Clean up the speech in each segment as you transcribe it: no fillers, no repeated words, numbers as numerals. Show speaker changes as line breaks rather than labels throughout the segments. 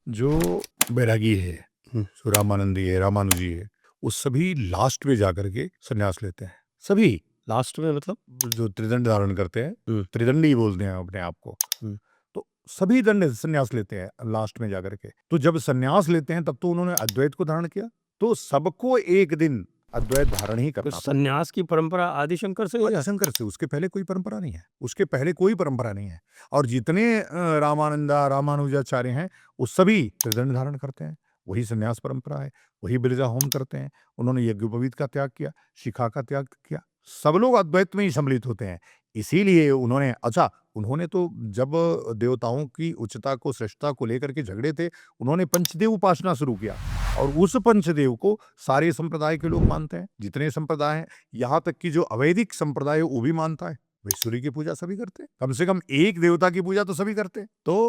जो बैरागी है,
हुँ।
जो रामानंदी है, रामानुजी है, वो सभी लास्ट में जाकर के संन्यास लेते हैं। सभी
लास्ट में मतलब?
जो त्रिदंड धारण करते हैं,
हुँ।
त्रिदंडी बोलते हैं अपने आप को।
हुँ।
तो सभी दंड संन्यास लेते हैं लास्ट में जाकर के। तो जब संन्यास लेते हैं तब तो उन्होंने अद्वैत को धारण किया। तो सबको एक दिन अद्वैत धारण ही
तो
करना था।
सन्यास की परंपरा आदि शंकर से है या?
आदिशंकर से, उसके पहले कोई परंपरा नहीं है। उसके पहले कोई परंपरा नहीं है। और जितने रामानंदा, रामानुजाचार्य हैं, वो सभी त्रिदंड धारण करते हैं। वही संन्यास परंपरा है, वही बिरजा होम करते हैं। उन्होंने यज्ञोपवीत का त्याग किया, शिखा का त्याग किया। सब लोग अद्वैत में ही सम्मिलित होते हैं। इसीलिए उन्होंने तो जब देवताओं की उच्चता को, श्रेष्ठता को लेकर के झगड़े थे, उन्होंने पंचदेव उपासना शुरू किया और उस पंचदेव को सारे संप्रदाय के लोग मानते हैं। जितने संप्रदाय हैं, यहाँ तक कि जो अवैदिक संप्रदाय है वो भी मानता है। भाई सूर्य की पूजा सभी करते हैं। कम से कम एक देवता की पूजा तो सभी करते हैं। तो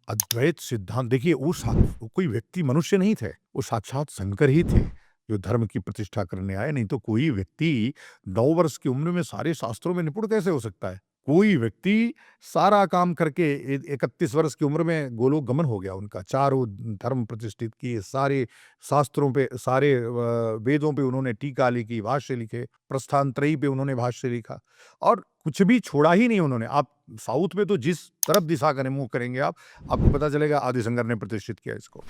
अद्वैत सिद्धांत देखिए, वो कोई व्यक्ति मनुष्य नहीं थे, वो साक्षात शंकर ही थे जो धर्म की प्रतिष्ठा करने आए। नहीं तो कोई व्यक्ति 9 वर्ष की उम्र में सारे शास्त्रों में निपुण कैसे हो सकता है? कोई व्यक्ति सारा काम करके 31 वर्ष की उम्र में गोलोक गमन हो गया उनका। चारों धर्म प्रतिष्ठित किए, सारे शास्त्रों पे, सारे वेदों पे उन्होंने टीका लिखी, भाष्य लिखे, प्रस्थानत्रयी पे उन्होंने भाष्य लिखा और कुछ भी छोड़ा ही नहीं उन्होंने। आप साउथ में तो जिस तरफ दिशा करें, मुँह करेंगे आपको पता चलेगा आदिशंकर ने प्रतिष्ठित किया इसको।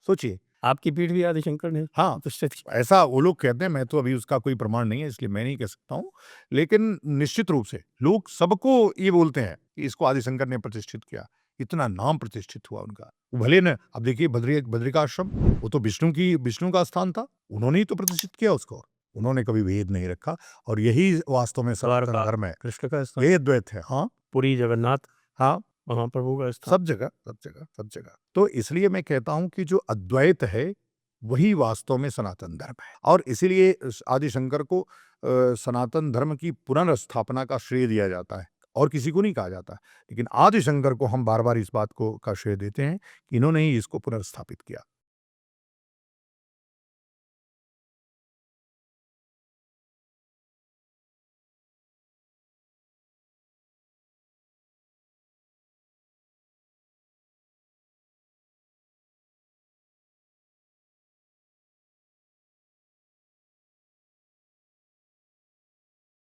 सोचिए।
आपकी पीठ भी आदि शंकर ने
हाँ,
प्रतिष्ठित की।
ऐसा वो लोग कहते हैं, मैं तो अभी उसका कोई प्रमाण नहीं है इसलिए मैं नहीं कह सकता हूँ। लेकिन निश्चित रूप से लोग सबको ये बोलते हैं कि इसको आदिशंकर ने प्रतिष्ठित किया। इतना नाम प्रतिष्ठित हुआ उनका। भले न अब देखिए बद्रिकाश्रम, वो तो विष्णु का स्थान था। उन्होंने ही तो प्रतिष्ठित किया उसको। उन्होंने कभी भेद नहीं रखा और यही वास्तव में सनातन
द्वारका
धर्म है।
कृष्ण का स्थान,
ये अद्वैत है। हाँ,
पुरी जगन्नाथ
हाँ,
महाप्रभु का स्थान।
सब जगह, सब जगह, सब जगह। तो इसलिए मैं कहता हूँ कि जो अद्वैत है, वही वास्तव में सनातन धर्म है। और इसीलिए आदिशंकर को सनातन धर्म की पुनर्स्थापना का श्रेय दिया जाता है और किसी को नहीं कहा जाता। लेकिन आदिशंकर को हम बार-बार इस बात को का श्रेय देते हैं कि इन्होंने ही इसको पुनर्स्थापित किया।